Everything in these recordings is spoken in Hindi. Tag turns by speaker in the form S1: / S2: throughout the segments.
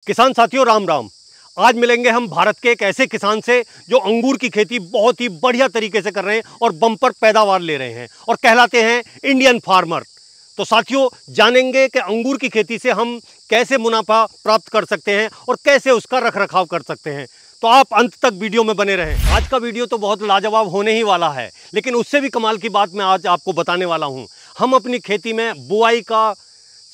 S1: किसान साथियों, राम राम। आज मिलेंगे हम भारत के एक ऐसे किसान से जो अंगूर की खेती बहुत ही बढ़िया तरीके से कर रहे हैं और बम्पर पैदावार ले रहे हैं और कहलाते हैं इंडियन फार्मर। तो साथियों, जानेंगे कि अंगूर की खेती से हम कैसे मुनाफा प्राप्त कर सकते हैं और कैसे उसका रखरखाव कर सकते हैं। तो आप अंत तक वीडियो में बने रहें। आज का वीडियो तो बहुत लाजवाब होने ही वाला है, लेकिन उससे भी कमाल की बात मैं आज आपको बताने वाला हूं। हम अपनी खेती में बुआई का,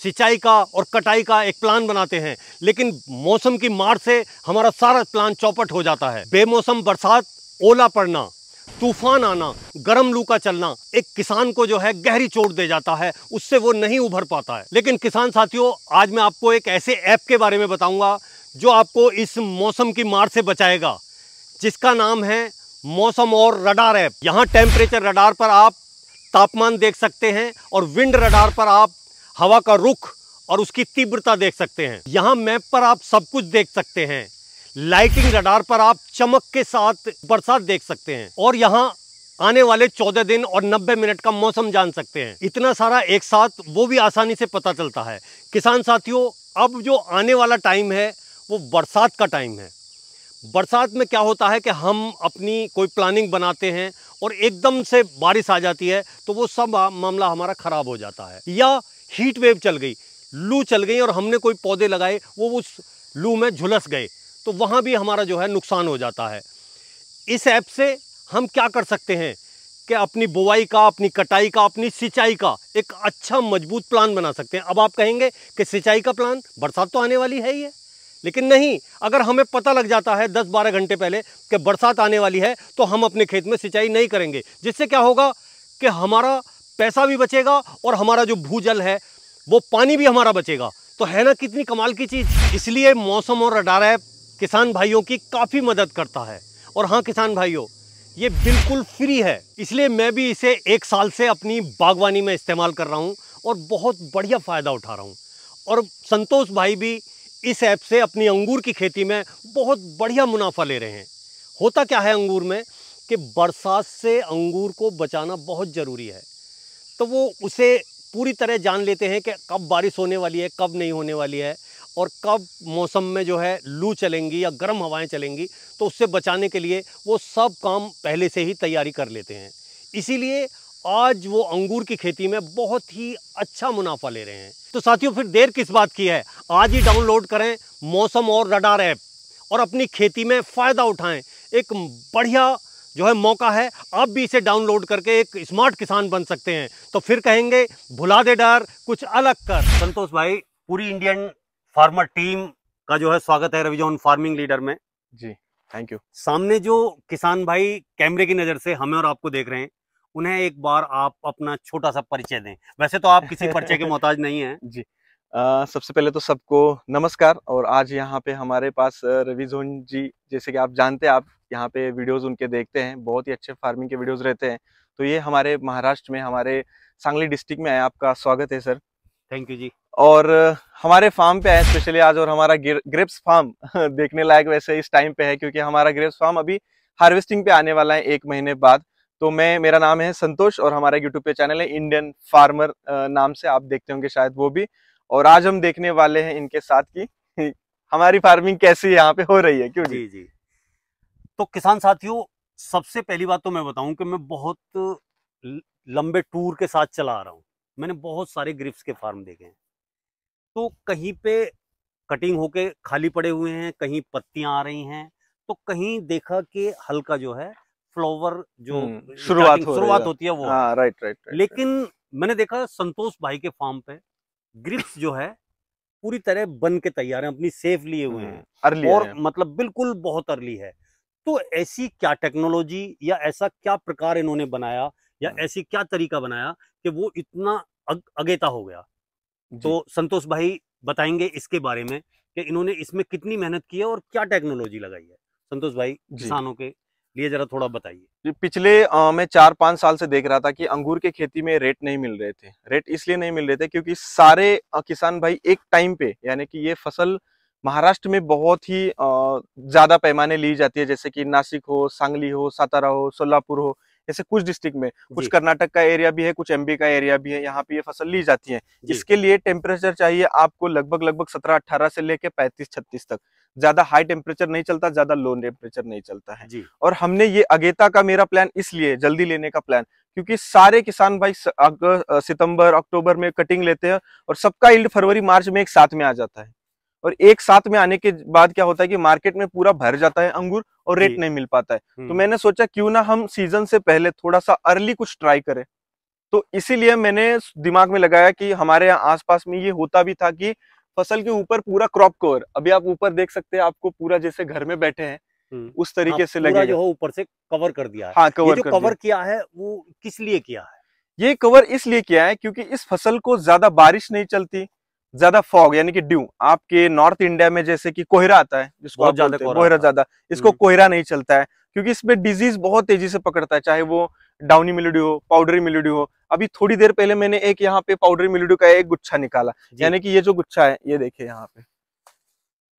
S1: सिंचाई का और कटाई का एक प्लान बनाते हैं, लेकिन मौसम की मार से हमारा सारा प्लान चौपट हो जाता है। बेमौसम बरसात, ओला पड़ना, तूफान आना, गर्म लू का चलना एक किसान को जो है गहरी चोट दे जाता है, उससे वो नहीं उभर पाता है। लेकिन किसान साथियों, आज मैं आपको एक ऐसे ऐप के बारे में बताऊंगा जो आपको इस मौसम की मार से बचाएगा, जिसका नाम है मौसम और रडार ऐप। यहाँ टेम्परेचर रडार पर आप तापमान देख सकते हैं और विंड रडार पर आप हवा का रुख और उसकी तीव्रता देख सकते हैं। यहाँ मैप पर आप सब कुछ देख सकते हैं। लाइटिंग रडार पर आप चमक के साथ बरसात देख सकते हैं और यहाँ आने वाले 14 दिन और 90 मिनट का मौसम जान सकते हैं। इतना सारा एक साथ वो भी आसानी से पता चलता है। किसान साथियों, अब जो आने वाला टाइम है वो बरसात का टाइम है। बरसात में क्या होता है कि हम अपनी कोई प्लानिंग बनाते हैं और एकदम से बारिश आ जाती है तो वो सब मामला हमारा खराब हो जाता है। या हीट वेव चल गई, लू चल गई और हमने कोई पौधे लगाए, वो उस लू में झुलस गए, तो वहाँ भी हमारा जो है नुकसान हो जाता है। इस ऐप से हम क्या कर सकते हैं कि अपनी बुआई का, अपनी कटाई का, अपनी सिंचाई का एक अच्छा मजबूत प्लान बना सकते हैं। अब आप कहेंगे कि सिंचाई का प्लान, बरसात तो आने वाली है ही है, लेकिन नहीं, अगर हमें पता लग जाता है 10-12 घंटे पहले कि बरसात आने वाली है तो हम अपने खेत में सिंचाई नहीं करेंगे। जिससे क्या होगा कि हमारा पैसा भी बचेगा और हमारा जो भूजल है वो पानी भी हमारा बचेगा। तो है ना कितनी कमाल की चीज़। इसलिए मौसम और रडार ऐप किसान भाइयों की काफ़ी मदद करता है। और हाँ किसान भाइयों, ये बिल्कुल फ्री है, इसलिए मैं भी इसे 1 साल से अपनी बागवानी में इस्तेमाल कर रहा हूँ और बहुत बढ़िया फ़ायदा उठा रहा हूँ। और संतोष भाई भी इस ऐप से अपनी अंगूर की खेती में बहुत बढ़िया मुनाफा ले रहे हैं। होता क्या है अंगूर में कि बरसात से अंगूर को बचाना बहुत ज़रूरी है, तो वो उसे पूरी तरह जान लेते हैं कि कब बारिश होने वाली है, कब नहीं होने वाली है और कब मौसम में जो है लू चलेंगी या गर्म हवाएं चलेंगी, तो उससे बचाने के लिए वो सब काम पहले से ही तैयारी कर लेते हैं। इसीलिए आज वो अंगूर की खेती में बहुत ही अच्छा मुनाफा ले रहे हैं। तो साथियों, फिर देर किस बात की है, आज ही डाउनलोड करें मौसम और रडार ऐप और अपनी खेती में फ़ायदा उठाएं। एक बढ़िया जो है मौका है, आप भी इसे डाउनलोड करके एक स्मार्ट किसान बन सकते हैं। तो फिर कहेंगे भुला दे डर, कुछ अलग कर। संतोष भाई, पूरी इंडियन फार्मर टीम का जो है स्वागत है रविजोन फार्मिंग लीडर में।
S2: जी, थैंक यू।
S1: सामने जो किसान भाई कैमरे की नज़र से हमें और आपको देख रहे हैं, उन्हें एक बार आप अपना छोटा सा परिचय दें। वैसे तो आप किसी परिचय के मोहताज नहीं हैं।
S2: जी, सबसे पहले तो सबको नमस्कार। और आज यहाँ पे हमारे पास रविजोन जी, जैसे कि आप जानते हैं, आप यहाँ पे वीडियोस उनके देखते हैं, बहुत ही अच्छे फार्मिंग के वीडियोस रहते हैं। तो ये हमारे महाराष्ट्र में, हमारे सांगली डिस्ट्रिक्ट में है। आपका स्वागत है सर।
S1: थैंक यू जी।
S2: और हमारे फार्म पे आए स्पेशली आज, और हमारा ग्रेप्स फार्म देखने लायक वैसे इस टाइम पे है, क्योंकि हमारा ग्रेप्स फार्म अभी हार्वेस्टिंग पे आने वाला है 1 महीने बाद। तो मेरा नाम है संतोष और हमारा यूट्यूब पे चैनल है इंडियन फार्मर नाम से, आप देखते होंगे शायद वो भी। और आज हम देखने वाले हैं इनके साथ की हमारी फार्मिंग कैसी यहाँ पे हो रही है। क्यों जी?
S1: जी। तो किसान साथियों, सबसे पहली बात तो मैं बताऊं कि मैं बहुत लंबे टूर के साथ चला आ रहा हूं। मैंने बहुत सारे ग्रेप्स के फार्म देखे हैं। तो कहीं पे कटिंग होके खाली पड़े हुए हैं, कहीं पत्तियां आ रही हैं, तो कहीं देखा कि हल्का जो है फ्लावर जो शुरुआत होती है वो है।
S2: राइट।
S1: लेकिन मैंने देखा संतोष भाई के फार्म पे ग्रिप्स जो है पूरी तरह बन के तैयार हैं, अपनी सेफ लिए हुए हैं
S2: अर्ली
S1: और
S2: है।
S1: मतलब बिल्कुल बहुत अर्ली है। तो ऐसी क्या टेक्नोलॉजी या ऐसा क्या प्रकार इन्होंने बनाया या ऐसी क्या तरीका बनाया कि वो इतना अगेता हो गया? तो संतोष भाई बताएंगे इसके बारे में कि इन्होंने इसमें कितनी मेहनत की है और क्या टेक्नोलॉजी लगाई है। संतोष भाई, किसानों के लिए जरा थोड़ा बताइए।
S2: पिछले मैं 4-5 साल से देख रहा था कि अंगूर के खेती में रेट नहीं मिल रहे थे। रेट इसलिए नहीं मिल रहे थे क्योंकि सारे किसान भाई एक टाइम पे, यानी कि ये फसल महाराष्ट्र में बहुत ही ज्यादा पैमाने ली जाती है, जैसे कि नासिक हो, सांगली हो, सातारा हो, सोलापुर हो, जैसे कुछ डिस्ट्रिक्ट में, कुछ
S1: जी,
S2: कर्नाटक का एरिया भी है, कुछ एमपी का एरिया भी है, यहाँ पे ये फसल ली जाती है।
S1: जी,
S2: इसके लिए टेम्परेचर चाहिए आपको लगभग 17-18 से लेके 35-36 तक। ज्यादा हाई टेम्परेचर नहीं चलता, ज्यादा लो टेम्परेचर नहीं चलता है।
S1: जी,
S2: और हमने ये अगेता का मेरा प्लान इसलिए जल्दी लेने का प्लान, क्योंकि सारे किसान भाई सितंबर अक्टूबर में कटिंग लेते हैं और सबका यील्ड फरवरी मार्च में एक साथ में आ जाता है। और एक साथ में आने के बाद क्या होता है कि मार्केट में पूरा भर जाता है अंगूर और रेट
S1: जी।
S2: नहीं मिल पाता है। तो
S1: हुँ,
S2: मैंने सोचा क्यों ना हम सीजन से पहले थोड़ा सा अर्ली कुछ ट्राई करें। तो इसीलिए मैंने दिमाग में लगाया कि हमारे यहाँ आसपास में ये होता भी था कि फसल के ऊपर पूरा क्रॉप कवर, अभी आप ऊपर देख सकते हैं, आपको पूरा जैसे घर में बैठे हैं
S1: हुँ।
S2: उस
S1: हाँ,
S2: तरीके से
S1: पूरा
S2: लगेगा।
S1: जो है ऊपर से कवर कर दिया है।
S2: हाँ,
S1: ये
S2: कवर
S1: जो
S2: कर दिया।
S1: कवर किया है वो किस लिए किया है?
S2: ये कवर इसलिए किया है क्योंकि इस फसल को ज्यादा बारिश नहीं चलती, ज्यादा फॉग यानी कि ड्यू, आपके नॉर्थ इंडिया में जैसे कि कोहरा आता है जिसको
S1: बहुत
S2: आप
S1: ज़्यादा
S2: बोलते हैं
S1: कोहरा
S2: कोहरा,
S1: आता है।
S2: ज्यादा इसको
S1: हुँ,
S2: कोहरा नहीं चलता है, क्योंकि इसमें डिजीज बहुत तेजी से पकड़ता है, चाहे वो डाउनी मिल्ड्यू हो, पाउडरी मिल्ड्यू हो। अभी थोड़ी देर पहले मैंने एक यहाँ पे पाउडरी मिल्ड्यू का एक गुच्छा निकाला,
S1: जी,
S2: यानी कि ये जो गुच्छा है, ये देखिए यहाँ पे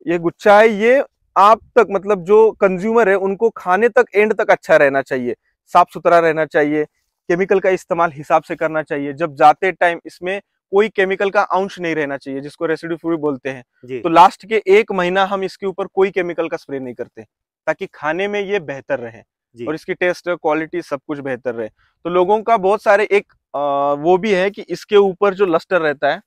S2: ये गुच्छा है, ये आप तक मतलब जो कंज्यूमर है उनको खाने तक एंड तक अच्छा रहना चाहिए, साफ सुथरा रहना चाहिए, केमिकल का इस्तेमाल हिसाब से करना चाहिए। जब जाते टाइम इसमें कोई केमिकल का अंश नहीं रहना चाहिए, जिसको रेसिड्यू फ्री बोलते हैं।
S1: जी,
S2: तो लास्ट के 1 महीना हम इसके ऊपर कोई केमिकल का स्प्रे नहीं करते, ताकि खाने में ये बेहतर रहे
S1: जी।
S2: और इसकी टेस्ट क्वालिटी सब कुछ बेहतर रहे। तो लोगों का बहुत सारे एक वो भी है कि इसके ऊपर जो लस्टर रहता है,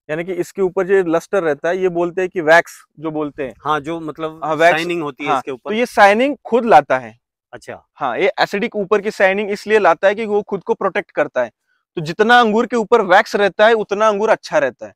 S2: यानी कि इसके ऊपर जो लस्टर रहता है, ये बोलते हैं कि वैक्स जो बोलते हैं।
S1: हाँ, जो मतलब
S2: हाँ, वैक्स।
S1: शाइनिंग होती है
S2: हाँ,
S1: इसके
S2: तो
S1: ऊपर।
S2: ये शाइनिंग खुद लाता है।
S1: अच्छा,
S2: हाँ, ये एसिडिक ऊपर की शाइनिंग इसलिए लाता है कि वो खुद को प्रोटेक्ट करता है। तो जितना अंगूर के ऊपर वैक्स रहता है उतना अंगूर अच्छा रहता है।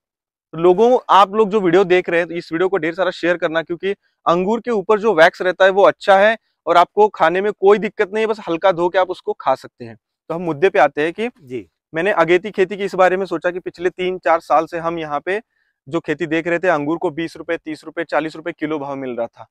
S2: तो लोगों, आप लोग जो वीडियो देख रहे हैं, तो इस वीडियो को ढेर सारा शेयर करना, क्योंकि अंगूर के ऊपर जो वैक्स रहता है वो अच्छा है और आपको खाने में कोई दिक्कत नहीं है, बस हल्का धो के आप उसको खा सकते हैं। तो हम मुद्दे पे आते हैं कि
S1: जी,
S2: मैंने अगेती खेती की इस बारे में सोचा कि पिछले 3-4 साल से हम यहाँ पे जो खेती देख रहे थे, अंगूर को 20 रुपए, 30 रुपए, 40 रुपए किलो भाव मिल रहा था।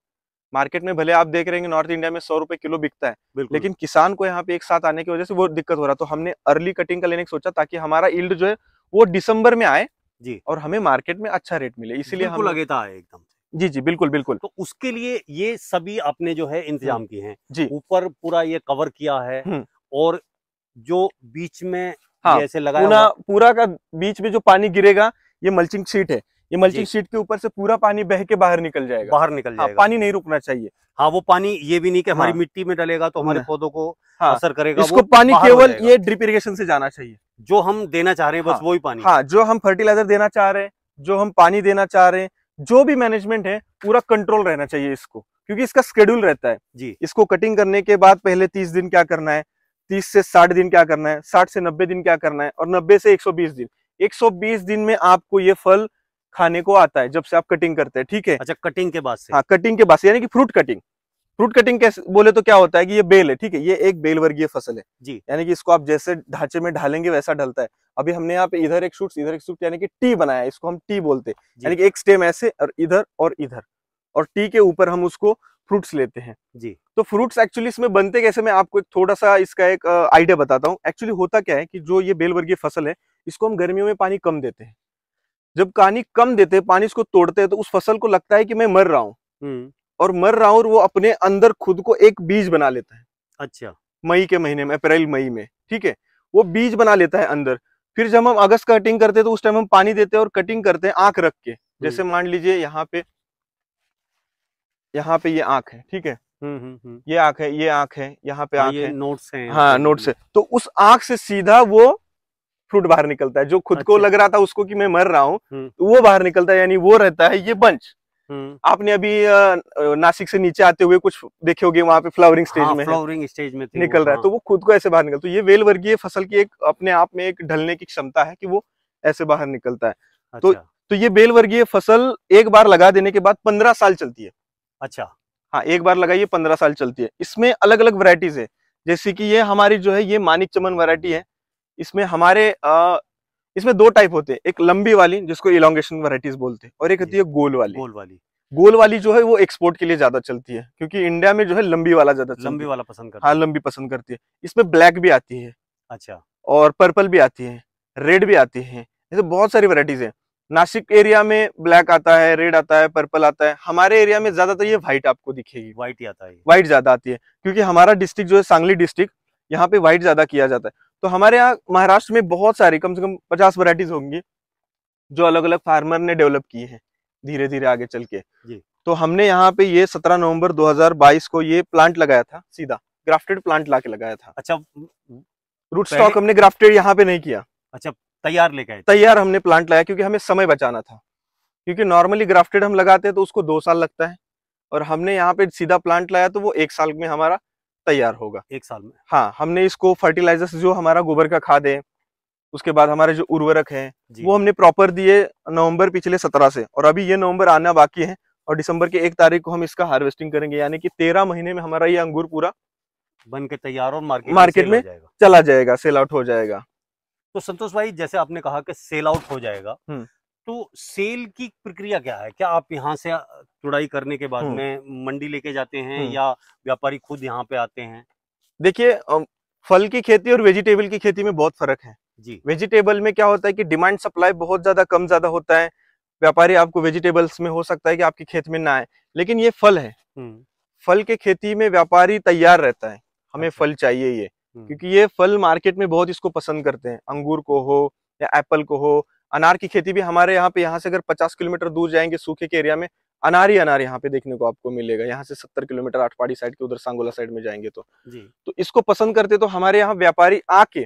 S2: मार्केट में भले आप देख रहे हैं नॉर्थ इंडिया में 100 रुपए किलो बिकता है,
S1: बिल्कुल।
S2: लेकिन किसान को यहाँ पे एक साथ आने की वजह से वो दिक्कत हो रहा। तो हमने अर्ली कटिंग का लेने की सोचा, ताकि हमारा यील्ड जो है वो दिसंबर में आए
S1: जी,
S2: और हमें मार्केट में अच्छा रेट मिले। इसीलिए
S1: बिल्कुल
S2: हमने,
S1: अगेता है एकदम से।
S2: जी जी बिल्कुल बिल्कुल।
S1: तो उसके लिए ये सभी आपने जो है इंतज़ाम किए हैं।
S2: जी।
S1: ऊपर पूरा ये कवर किया है
S2: हम्म।
S1: और जो बीच में
S2: हाँ,
S1: ये ऐसे लगाया
S2: पूरा
S1: हुआ
S2: पूरा का बीच में जो पानी गिरेगा, ये मल्चिंग शीट है। ये मल्चिंग
S1: जी,
S2: शीट के ऊपर से पूरा पानी बह के बाहर निकल जाएगा।
S1: बाहर निकल
S2: हाँ,
S1: जाएगा।
S2: पानी नहीं रुकना चाहिए।
S1: हाँ, वो पानी ये भी नहीं कि हमारी
S2: हाँ,
S1: मिट्टी में डलेगा तो हमारे
S2: न-
S1: पौधों को
S2: हाँ,
S1: असर करेगा,
S2: इसको
S1: वो
S2: पानी
S1: बाहर हो
S2: केवल
S1: जाएगा।
S2: ये ड्रिप इरिगेशन से जाना चाहिए।
S1: जो हम देना चाह रहे हैं बस
S2: हाँ,
S1: वही पानी।
S2: हाँ, जो हम फर्टिलाइजर देना चाह रहे हैं, जो हम पानी देना चाह रहे हैं, जो भी मैनेजमेंट है, पूरा कंट्रोल रहना चाहिए इसको, क्योंकि इसका शेड्यूल रहता है।
S1: जी,
S2: इसको कटिंग करने के बाद पहले 30 दिन क्या करना है, 30 से 60 दिन क्या करना है, 60 से 90 दिन क्या करना है, और 90 से 120 दिन। 120 दिन में आपको ये फल खाने को आता है, जब से आप कटिंग करते हैं, ठीक है।
S1: अच्छा, कटिंग के बाद से।
S2: हाँ, कटिंग के बाद से, यानी कि फ्रूट कटिंग। फ्रूट कटिंग कैसे बोले तो क्या होता है कि ये बेल है, ठीक है, ये एक बेल वर्गीय फसल है,
S1: जी,
S2: यानी कि इसको आप जैसे ढांचे में ढालेंगे वैसा ढलता है। अभी हमने यहाँ पे इधर एक शूट, इधर एक शूट, यानी कि टी बनाया है, इसको हम टी बोलते हैं।
S1: जी,
S2: यानी कि एक स्टेम ऐसे और इधर, और टी के ऊपर हम उसको फ्रूट्स लेते हैं।
S1: जी,
S2: तो फ्रूट्स एक्चुअली इसमें बनते कैसे, मैं आपको एक थोड़ा सा इसका एक आइडिया बताता हूँ। एक्चुअली होता क्या है कि जो ये बेल वर्गीय फसल है, इसको हम गर्मियों में पानी कम देते हैं। जब पानी कम देते हैं, पानी इसको तोड़ते हैं, तो उस फसल को लगता है कि मैं मर रहा हूँ,
S1: हुँ,
S2: और मर रहा हूँ, और वो अपने अंदर खुद को एक बीज बना लेता है।
S1: अच्छा,
S2: मई के महीने में, अप्रैल मई में, ठीक है, वो बीज बना लेता है अंदर। फिर जब हम अगस्त कटिंग करते हैं, तो उस टाइम हम पानी देते हैं और कटिंग करते हैं आंख रख के। जैसे मान लीजिए यहाँ पे ये आंख है, ठीक है,
S1: हुँ।
S2: ये आंख है, ये आंख है, यहाँ पे
S1: हाँ,
S2: आंख
S1: ये
S2: है।
S1: नोट्स हैं यहाँ
S2: हाँ,
S1: पे
S2: नोट
S1: बिल्कुल।
S2: से, तो उस आंख से सीधा वो फ्रूट बाहर निकलता है। जो खुद को
S1: अच्छा,
S2: लग रहा था उसको कि मैं मर रहा हूँ,
S1: हुँ,
S2: तो वो बाहर निकलता है, यानी वो रहता है ये बंच।
S1: हुँ।
S2: आपने अभी नासिक से नीचे आते हुए कुछ देखे होंगे, वहां पे फ्लावरिंग स्टेज
S1: हाँ,
S2: में है,
S1: फ्लावरिंग स्टेज में थी वो,
S2: निकल रहा है,
S1: हाँ,
S2: तो वो खुद को ऐसे बाहर निकलता है। तो ये वेल वर्गीय फसल की एक अपने आप में एक ढलने की क्षमता है कि वो ऐसे बाहर निकलता है। तो
S1: अच्छा,
S2: तो ये बेल वर्गीय फसल एक बार लगा देने के बाद 15 साल चलती है।
S1: अच्छा,
S2: हाँ, एक बार लगाइए 15 साल चलती है। इसमें अलग अलग वैरायटीज है, जैसे कि ये हमारी जो है ये मानिक चमन वैरायटी है। इसमें हमारे इसमें 2 टाइप होते हैं, एक लंबी वाली जिसको इलोंगेशन वैरायटीज बोलते हैं, और एक होती
S1: जी,
S2: है गोल वाली।
S1: गोल वाली,
S2: गोल वाली जो है वो एक्सपोर्ट के लिए ज्यादा चलती है, क्योंकि इंडिया में जो है लंबी वाला ज्यादा चलती
S1: लंबी
S2: है।
S1: वाला पसंद
S2: हाँ,
S1: करते हैं।
S2: लंबी पसंद करती है। इसमें ब्लैक भी आती है,
S1: अच्छा,
S2: और पर्पल भी आती है, रेड भी आती है, ऐसे बहुत सारी वैरायटीज है। नासिक एरिया में ब्लैक आता है, रेड आता है, पर्पल आता है। हमारे एरिया में ज्यादातर ये व्हाइट आपको दिखेगी,
S1: व्हाइट ही आता है ये।
S2: व्हाइट ज्यादा आती है, क्योंकि हमारा डिस्ट्रिक्ट जो है सांगली डिस्ट्रिक्ट, यहाँ पे व्हाइट ज्यादा किया जाता है। तो हमारे यहाँ महाराष्ट्र में बहुत सारी, कम से कम 50 वैरायटीज होंगी जो अलग अलग फार्मर ने डेवलप की है धीरे धीरे आगे चल के
S1: जी।
S2: तो हमने यहाँ पे ये 17 नवंबर 2022 को ये प्लांट लगाया था, सीधा ग्राफ्टेड प्लांट लाके लगाया था।
S1: अच्छा,
S2: रूट स्टॉक हमने ग्राफ्टेड यहाँ पे नहीं किया।
S1: अच्छा, तैयार लेके आए?
S2: तैयार हमने प्लांट लाया क्योंकि हमें समय बचाना था, क्योंकि नॉर्मली ग्राफ्टेड हम लगाते हैं तो उसको 2 साल लगता है, और हमने यहाँ पे सीधा प्लांट लाया तो वो 1 साल में हमारा तैयार होगा।
S1: 1 साल में?
S2: हाँ, हमने इसको फर्टिलाइजर्स जो हमारा गोबर का खाद है, उसके बाद हमारे जो उर्वरक है वो हमने प्रॉपर दिए नवंबर पिछले 17 से, और अभी ये नवंबर आना बाकी है, और दिसंबर के 1 तारीख को हम इसका हार्वेस्टिंग करेंगे, यानी कि 13 महीने में हमारा ये अंगूर पूरा
S1: बन के तैयार और
S2: मार्केट में चला जाएगा, सेल आउट हो जाएगा।
S1: तो संतोष भाई, जैसे आपने कहा कि सेल आउट हो जाएगा, तो सेल की प्रक्रिया क्या है? क्या आप यहाँ से तुड़ाई करने के बाद में मंडी लेके जाते हैं या व्यापारी खुद यहाँ पे आते हैं?
S2: देखिए, फल की खेती और वेजिटेबल की खेती में बहुत फर्क है
S1: जी।
S2: वेजिटेबल में क्या होता है कि डिमांड सप्लाई बहुत ज्यादा कम ज्यादा होता है, व्यापारी आपको वेजिटेबल्स में हो सकता है कि आपके खेत में ना आए, लेकिन ये फल है, फल के खेती में व्यापारी तैयार रहता है, हमें फल चाहिए ये, क्योंकि ये फल मार्केट में बहुत इसको पसंद करते हैं, अंगूर को हो या एप्पल को हो। अनार की खेती भी हमारे यहाँ पे, यहाँ से अगर 50 किलोमीटर दूर जाएंगे सूखे के एरिया में, अनार ही अनार यहाँ पे देखने को आपको मिलेगा। यहाँ से 70 किलोमीटर आटपाड़ी साइड के उधर सांगोला साइड में जाएंगे तो इसको पसंद करते, तो हमारे यहाँ व्यापारी आके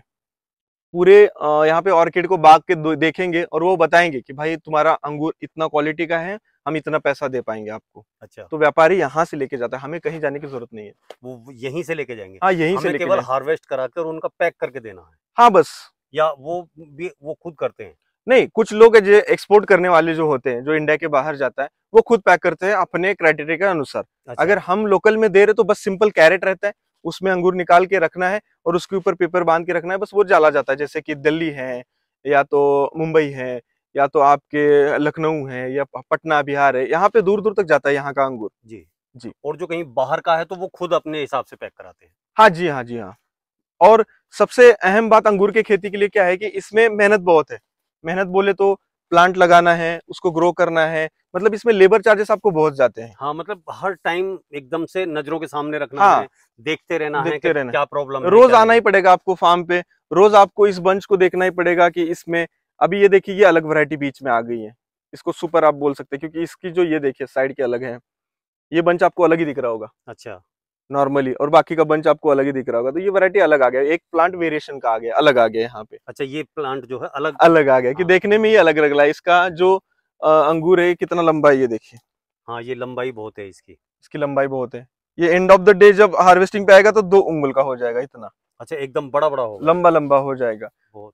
S2: पूरे यहाँ पे ऑर्किड को बाग के देखेंगे और वो बताएंगे कि भाई तुम्हारा अंगूर इतना क्वालिटी का है, हम इतना पैसा दे पाएंगे आपको।
S1: अच्छा,
S2: तो व्यापारी यहाँ से लेके जाता है, हमें कहीं जाने की जरूरत नहीं है,
S1: वो यहीं से लेके जाएंगे?
S2: हाँ, यहीं से
S1: केवल हार्वेस्ट कराकर उनका पैक करके देना है?
S2: हाँ बस। या
S1: वो खुद करते हैं?
S2: नहीं, कुछ लोग जो एक्सपोर्ट करने वाले जो होते हैं, जो इंडिया के बाहर जाता है, वो खुद पैक करते हैं अपने क्राइटेरिया के अनुसार। अच्छा। अगर हम लोकल में दे रहे तो बस सिंपल कैरेट रहता है, उसमें अंगूर निकाल के रखना है और उसके ऊपर पेपर बांध के रखना है, बस वो डाला जाता है। जैसे कि दिल्ली है या तो मुंबई है या तो आपके लखनऊ है या पटना बिहार है, यहाँ पे दूर दूर तक जाता है यहाँ का अंगूर।
S1: जी जी। और जो कहीं बाहर का है तो वो खुद अपने हिसाब से पैक कराते हैं?
S2: हाँ जी, हाँ जी, हाँ। और सबसे अहम बात अंगूर की खेती के लिए क्या है कि इसमें मेहनत बहुत है। मेहनत बोले तो प्लांट लगाना है, उसको ग्रो करना है, मतलब इसमें लेबर चार्जेस आपको बहुत जाते हैं।
S1: हाँ, मतलब हर टाइम एकदम से नजरों के सामने रखना है, देखते रहना है कि क्या प्रॉब्लम है।
S2: रोज आना ही पड़ेगा आपको फार्म पे, रोज आपको इस बंच को देखना ही पड़ेगा कि इसमें अभी ये देखिए ये अलग वैरायटी बीच में आ गई है, इसको सुपर आप बोल सकते हैं, क्योंकि इसकी जो ये देखिए साइड के अलग है, ये बंच आपको अलग ही दिख रहा होगा।
S1: अच्छा,
S2: नॉर्मली, और बाकी का बंच आपको अलग ही दिख रहा होगा, तो ये वैरायटी अलग आ गया, एक प्लांट वेरिएशन का आ गया, अलग आ गया यहाँ पे।
S1: अच्छा, ये प्लांट जो है अलग
S2: आ गया कि देखने में ही अलग लग रहा है। इसका जो अंगूर है कितना लंबा है ये देखिए।
S1: हाँ, ये लंबाई बहुत है इसकी
S2: लंबाई बहुत है। ये एंड ऑफ द डे जब हार्वेस्टिंग पे आएगा तो 2 उंगल का हो जाएगा इतना।
S1: अच्छा, एकदम बड़ा बड़ा होगा,
S2: लंबा लंबा हो जाएगा
S1: बहुत।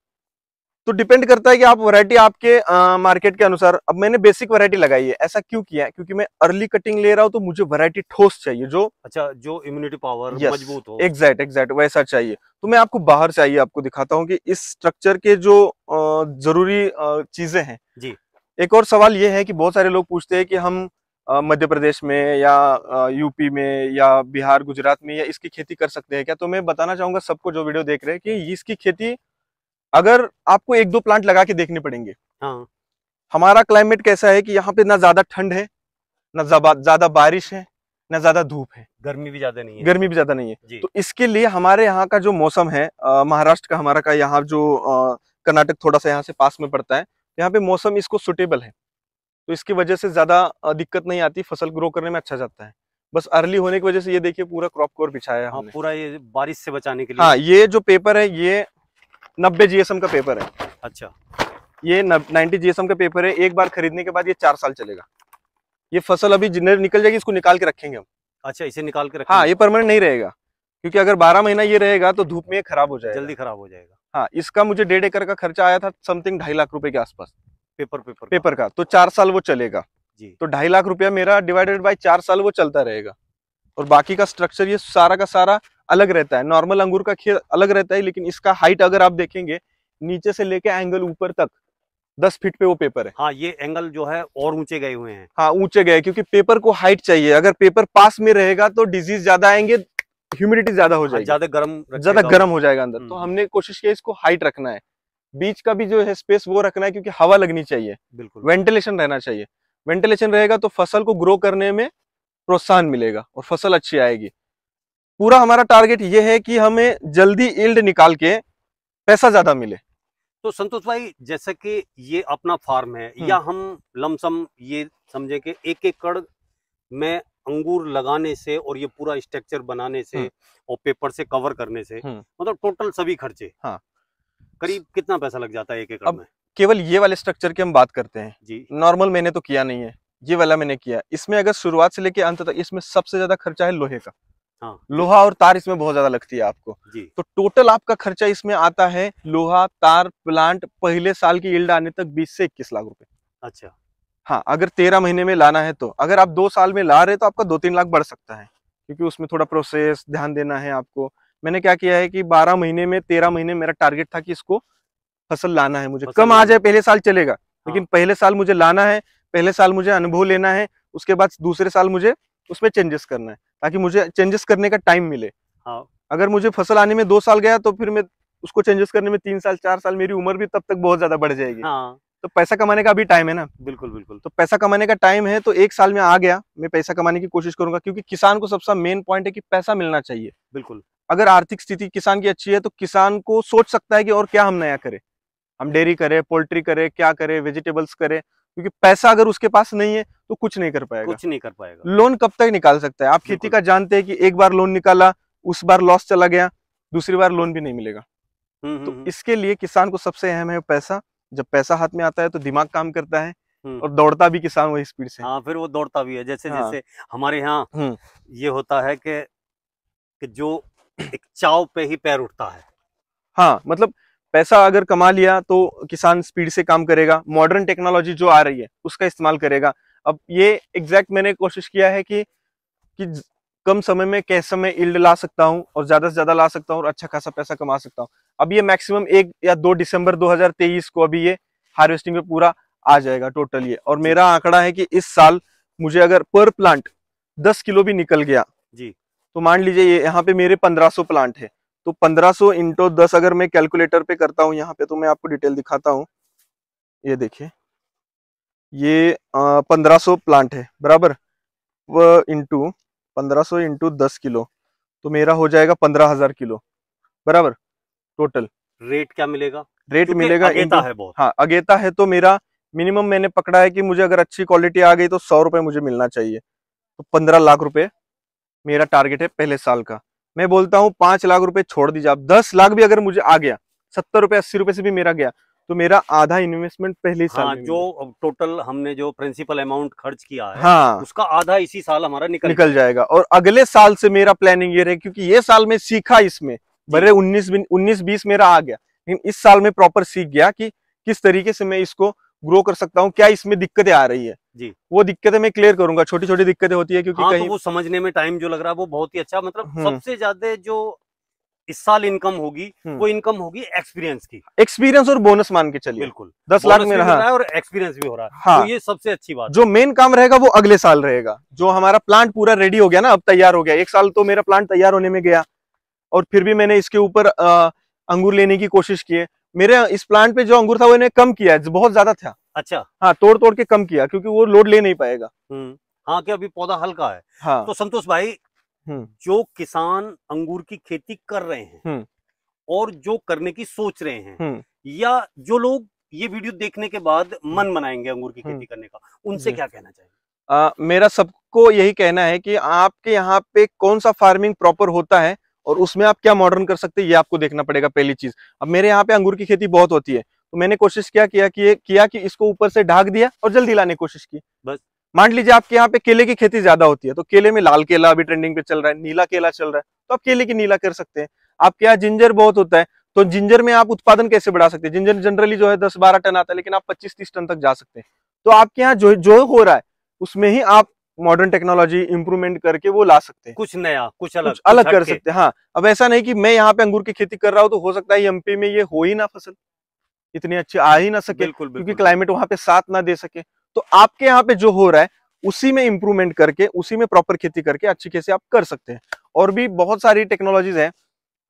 S2: तो डिपेंड करता है कि आप वैरायटी आपके मार्केट के अनुसार। अब मैंने बेसिक वैरायटी लगाई है, ऐसा क्यों किया है? क्योंकि मैं अर्ली कटिंग ले रहा हूँ तो मुझे वैरायटी ठोस चाहिए, जो
S1: अच्छा, जो इम्यूनिटी पावर मजबूत हो।
S2: एग्जैक्ट वैसा चाहिए। तो मैं आपको बाहर से आइए आपको दिखाता हूँ कि इस स्ट्रक्चर के जो जरूरी चीजें हैं जी। एक और सवाल ये है कि बहुत सारे लोग पूछते हैं कि हम मध्य प्रदेश में या यूपी में या बिहार गुजरात में या इसकी खेती कर सकते हैं क्या? तो मैं बताना चाहूंगा सबको जो वीडियो देख रहे हैं कि इसकी खेती अगर आपको 1-2 प्लांट लगा के देखने पड़ेंगे। हाँ। हमारा क्लाइमेट कैसा है कि यहाँ पे ना ज्यादा ठंड है, ना ज्यादा बारिश है, ना ज्यादा धूप है,
S1: गर्मी भी ज्यादा नहीं है।
S2: तो इसके लिए हमारे यहाँ का जो मौसम है, महाराष्ट्र का हमारा का यहाँ जो कर्नाटक थोड़ा सा यहाँ से पास में पड़ता है, यहाँ पे मौसम इसको सुटेबल है, तो इसकी वजह से ज्यादा दिक्कत नहीं आती, फसल ग्रो करने में अच्छा जाता है। बस अर्ली होने की वजह से ये देखिए पूरा क्रॉप कवर बिछाया है हमने।
S1: पूरा ये बारिश से बचाने के लिए।
S2: हाँ, ये जो पेपर है ये 90 GSM का पेपर है।
S1: अच्छा,
S2: ये 90 GSM का पेपर है। एक बार खरीदने के बाद ये 4 साल चलेगा। ये फसल अभी निकल जाएगी, इसको निकाल के रखेंगे हम।
S1: अच्छा, इसे निकाल के रखेंगे?
S2: हाँ, ये परमानेंट नहीं रहेगा, क्योंकि अगर 12 महीना ये रहेगा तो धूप में खराब हो जाएगा,
S1: जल्दी खराब हो जाएगा।
S2: हाँ, इसका मुझे 1.5 एकड़ का खर्चा आया था, समथिंग 2.5 लाख रुपए के आसपास पेपर का। तो 4 साल वो चलेगा जी। तो 2.5 लाख रुपया मेरा डिवाइडेड बाय 4 साल वो चलता रहेगा। और बाकी का स्ट्रक्चर ये सारा का सारा अलग रहता है। नॉर्मल अंगूर का खेत अलग रहता है, लेकिन इसका हाइट अगर आप देखेंगे नीचे से लेके एंगल ऊपर तक 10 फीट पे वो पेपर है।
S1: हाँ, ये एंगल जो है और ऊंचे गए हुए हैं।
S2: हाँ, ऊंचे गए, क्योंकि पेपर को हाइट चाहिए। अगर पेपर पास में रहेगा तो डिजीज ज्यादा आएंगे, ह्यूमिडिटी ज्यादा हो जाएगी, ज्यादा गर्म हो जाएगा अंदर। तो हमने कोशिश की इसको हाइट रखना है, बीच का भी जो है स्पेस वो रखना है, क्योंकि हवा लगनी चाहिए, बिल्कुल वेंटिलेशन रहना चाहिए। वेंटिलेशन रहेगा तो फसल को ग्रो करने में प्रोत्साहन मिलेगा और फसल अच्छी आएगी। पूरा हमारा टारगेट ये है कि हमें जल्दी यील्ड निकाल के पैसा ज्यादा मिले।
S1: तो संतोष भाई, जैसे कि ये अपना फार्म है, या हम लमसम ये समझे कि 1 एकड़ में अंगूर लगाने से और ये पूरा स्ट्रक्चर बनाने से और पेपर से कवर करने से, मतलब टोटल सभी खर्चे,
S2: हाँ,
S1: करीब कितना पैसा लग जाता है 1 एकड़ में?
S2: केवल ये वाले स्ट्रक्चर की हम बात करते हैं
S1: जी।
S2: नॉर्मल मैंने तो किया नहीं है, ये वाला मैंने किया। इसमें अगर शुरुआत से लेके अंत तक इसमें सबसे ज्यादा खर्चा है लोहे का।
S1: हाँ।
S2: लोहा और तार इसमें बहुत ज्यादा लगती है आपको
S1: जी।
S2: तो टोटल आपका खर्चा इसमें आता है लोहा, तार, प्लांट, पहले साल की यील्ड आने तक 20 से 21 लाख रुपए।
S1: अच्छा।
S2: हाँ, अगर 13 महीने में लाना है तो। अगर आप 2 साल में ला रहे तो आपका 2-3 लाख बढ़ सकता है, क्योंकि उसमें थोड़ा प्रोसेस ध्यान देना है आपको। मैंने क्या किया है कि 12 महीने में 13 महीने मेरा टारगेट था कि इसको फसल लाना है, मुझे कम आ जाए पहले साल चलेगा, लेकिन पहले साल मुझे लाना है, पहले साल मुझे अनुभव लेना है, उसके बाद दूसरे साल मुझे उसमें चेंजेस करना है, ताकि मुझे चेंजेस करने का टाइम मिले।
S1: हाँ।
S2: अगर मुझे फसल आने में 2 साल गया तो फिर मैं उसको चेंजेस करने में 3 साल 4 साल, मेरी उम्र भी तब तक बहुत ज्यादा बढ़ जाएगी।
S1: हाँ।
S2: तो पैसा कमाने का अभी टाइम है ना।
S1: बिल्कुल बिल्कुल।
S2: तो पैसा कमाने का टाइम है, तो 1 साल में आ गया, मैं पैसा कमाने की कोशिश करूंगा, क्योंकि किसान को सबसे मेन पॉइंट है कि पैसा मिलना चाहिए।
S1: बिल्कुल।
S2: अगर आर्थिक स्थिति किसान की अच्छी है तो किसान को सोच सकता है कि और क्या हम नया करें, हम डेयरी करें, पोल्ट्री करें, क्या करें, वेजिटेबल्स करें, क्योंकि पैसा अगर उसके पास नहीं है तो कुछ नहीं कर पाएगा।
S1: कुछ नहीं कर पाएगा।
S2: लोन कब तक निकाल सकता है? आप खेती का जानते हैं कि एक बार लोन निकाला, उस बार लॉस चला गया, दूसरी बार लोन भी नहीं मिलेगा। तो इसके लिए किसान को सबसे अहम है पैसा। जब पैसा हाथ में आता है तो दिमाग काम करता है और दौड़ता भी किसान वही स्पीड से।
S1: हाँ, फिर वो दौड़ता भी है। जैसे जैसे हमारे यहाँ ये होता है कि जो एक चाव पे ही पैर उठता है।
S2: हाँ, मतलब पैसा अगर कमा लिया तो किसान स्पीड से काम करेगा, मॉडर्न टेक्नोलॉजी जो आ रही है उसका इस्तेमाल करेगा। अब ये एग्जैक्ट मैंने कोशिश किया है कि कम समय में कैसे मैं यील्ड ला सकता हूं और ज्यादा से ज्यादा ला सकता हूं और अच्छा खासा पैसा कमा सकता हूं। अब ये मैक्सिमम 1 या 2 दिसंबर 2023 को अभी ये हार्वेस्टिंग में पूरा आ जाएगा टोटल ये। और मेरा आंकड़ा है कि इस साल मुझे अगर पर प्लांट 10 किलो भी निकल गया
S1: जी,
S2: तो मान लीजिए ये यहाँ पे मेरे 1500 प्लांट है, तो 1500 इंटू 10 अगर मैं कैलकुलेटर पे करता हूँ यहाँ पे, तो मैं आपको डिटेल दिखाता हूँ। ये देखिए, ये 1500 प्लांट है बराबर, वो इंटू 1500 इंटू 10 किलो, तो मेरा हो जाएगा 15,000 किलो बराबर टोटल।
S1: रेट क्या मिलेगा?
S2: रेट मिलेगा
S1: अगेता है बहुत।
S2: हाँ, अगेता है तो मेरा मिनिमम मैंने पकड़ा है कि मुझे अगर अच्छी क्वालिटी आ गई तो 100 रुपए मुझे मिलना चाहिए। तो 15 लाख रुपए मेरा टारगेट है पहले साल का। मैं बोलता हूँ 5 लाख रुपए छोड़ दीजिए आप, 10 लाख भी अगर मुझे आ गया, 70 रुपए 80 रुपए से भी मेरा गया, तो मेरा आधा इन्वेस्टमेंट पहले साल में
S1: जो टोटल हमने जो प्रिंसिपल अमाउंट खर्च किया है,
S2: हाँ,
S1: उसका आधा इसी साल हमारा निकल
S2: जाएगा। और अगले साल से मेरा प्लानिंग ये रहे, क्योंकि ये साल में सीखा इसमें, बड़े 19-20 मेरा आ गया, लेकिन इस साल में प्रॉपर सीख गया कि किस तरीके से मैं इसको ग्रो कर सकता हूँ, क्या इसमें दिक्कतें आ रही है जी, वो दिक्कतें मैं क्लियर करूंगा। छोटी छोटी दिक्कतें होती है क्योंकि कहीं
S1: तो वो समझने में टाइम जो लग रहा है वो बहुत ही अच्छा, मतलब सबसे ज्यादा जो इस साल इनकम होगी वो इनकम होगी एक्सपीरियंस की,
S2: एक्सपीरियंस और बोनस मान के चलिए।
S1: बिल्कुल
S2: 10 लाख में रहा
S1: है और एक्सपीरियंस भी हो रहा है।
S2: हाँ,
S1: तो ये सबसे अच्छी बात।
S2: जो मेन काम रहेगा वो अगले साल रहेगा। जो हमारा प्लांट पूरा रेडी हो गया ना, अब तैयार हो गया, 1 साल तो मेरा प्लांट तैयार होने में गया, और फिर भी मैंने इसके ऊपर अंगूर लेने की कोशिश की है। मेरे इस प्लांट पे जो अंगूर था वो इन्हें कम किया है, बहुत ज्यादा था।
S1: अच्छा।
S2: हाँ, तोड़ तोड़ के कम किया क्योंकि वो लोड ले नहीं पाएगा।
S1: हाँ, कि अभी पौधा हल्का है।
S2: हाँ।
S1: तो संतोष भाई, जो किसान अंगूर की खेती कर रहे हैं और जो करने की सोच रहे हैं, या जो लोग ये वीडियो देखने के बाद मन बनाएंगे अंगूर की खेती करने का, उनसे क्या कहना चाहिए?
S2: मेरा सबको यही कहना है कि आपके यहाँ पे कौन सा फार्मिंग प्रॉपर होता है और उसमें आप क्या मॉडर्न कर सकते हैं, ये आपको देखना पड़ेगा पहली चीज। अब मेरे यहाँ पे अंगूर की खेती बहुत होती है, तो मैंने कोशिश किया कि इसको ऊपर से ढक दिया और जल्दी लाने की कोशिश की। बस मान लीजिए आपके यहाँ पे केले की खेती ज्यादा होती है, तो केले में लाल केला अभी ट्रेंडिंग पे चल रहा है, नीला केला चल रहा है, तो आप केले की नीला कर सकते हैं। आपके यहाँ जिंजर बहुत होता है, तो जिंजर में आप उत्पादन कैसे बढ़ा सकते हैं? जिंजर जनरली जो है 10-12 टन आता है, लेकिन आप 25-30 टन तक जा सकते हैं। तो आपके यहाँ जो हो रहा है उसमें ही आप मॉडर्न टेक्नोलॉजी इंप्रूवमेंट करके वो ला सकते हैं,
S1: कुछ नया, कुछ अलग
S2: कर सकते हैं। हाँ, अब ऐसा नहीं कि मैं यहाँ पे अंगूर की खेती कर रहा हूँ तो हो सकता है एमपी में ये हो ही ना, फसल इतनी अच्छी आ ही ना सके, क्योंकि क्लाइमेट वहां पे साथ ना दे सके। तो आपके यहाँ पे जो हो रहा है उसी में इंप्रूवमेंट करके, उसी में प्रॉपर खेती करके अच्छी खेती आप कर सकते हैं। और भी बहुत सारी टेक्नोलॉजीज है।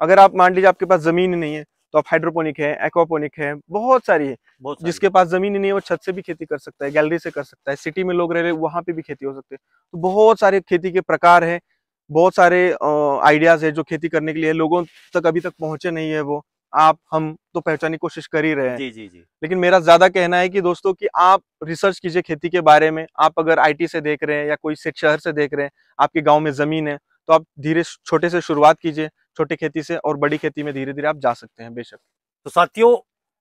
S2: अगर आप मान लीजिए आपके पास जमीन नहीं है तो आप हाइड्रोपोनिक है, एक्वापोनिक है, बहुत सारी है। जिसके पास जमीन ही नहीं है वो छत से भी खेती कर सकता है, गैलरी से कर सकता है, सिटी में लोग रह रहे वहां पे भी खेती हो सकती है। तो बहुत सारे खेती के प्रकार है। बहुत सारे आइडियाज है जो खेती करने के लिए लोगों तक अभी तक पहुंचे नहीं है, वो आप हम तो पहचानने की कोशिश कर ही रहे हैं।
S1: जी जी जी।
S2: लेकिन मेरा ज्यादा कहना है कि दोस्तों कि आप रिसर्च कीजिए खेती के बारे में। आप अगर आईटी से देख रहे हैं या कोई शहर से देख रहे हैं, आपके गांव में जमीन है, तो आप धीरे छोटे से शुरुआत कीजिए, छोटे खेती से, और बड़ी खेती में धीरे धीरे आप जा सकते हैं बेशक।
S1: तो साथियों,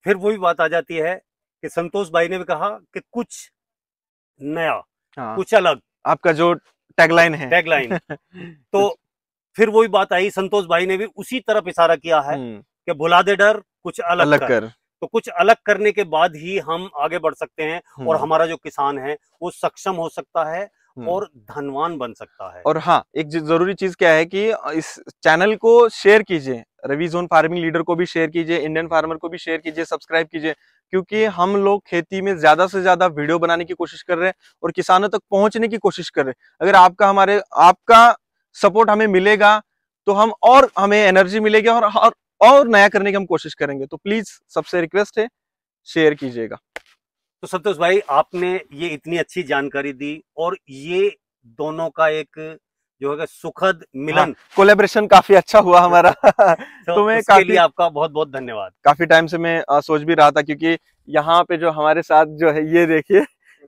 S1: फिर वही बात आ जाती है कि संतोष भाई ने भी कहा कि कुछ नया,
S2: हाँ,
S1: कुछ अलग,
S2: आपका जो टैगलाइन है
S1: टैगलाइन। तो फिर वही बात आई, संतोष भाई ने भी उसी तरफ इशारा किया है कि भुला दे डर, कुछ अलग कर। तो कुछ अलग करने के बाद ही हम आगे बढ़ सकते हैं और हमारा जो किसान है वो सक्षम हो सकता है और धनवान बन सकता है।
S2: और हाँ, एक जरूरी चीज क्या है कि इस चैनल को शेयर कीजिए, रवि जोन फार्मिंग लीडर को भी शेयर कीजिए, इंडियन फार्मर को भी शेयर कीजिए, सब्सक्राइब कीजिए, क्योंकि हम लोग खेती में ज्यादा से ज्यादा वीडियो बनाने की कोशिश कर रहे हैं और किसानों तक पहुंचने की कोशिश कर रहे हैं। अगर आपका सपोर्ट हमें मिलेगा तो हमें एनर्जी मिलेगी और नया करने की हम कोशिश करेंगे। तो प्लीज सबसे रिक्वेस्ट है, शेयर कीजिएगा।
S1: तो संतोष भाई, आपने ये इतनी अच्छी जानकारी दी और ये दोनों का एक जो है सुखद मिलन,
S2: कोलैबोरेशन काफी अच्छा हुआ हमारा।
S1: तो मैं उसके लिए आपका बहुत बहुत धन्यवाद।
S2: काफी टाइम से मैं सोच भी रहा था, क्योंकि यहाँ पे जो हमारे साथ जो है, ये देखिए,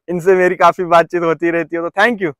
S2: इनसे मेरी काफी बातचीत होती रहती है, तो थैंक यू।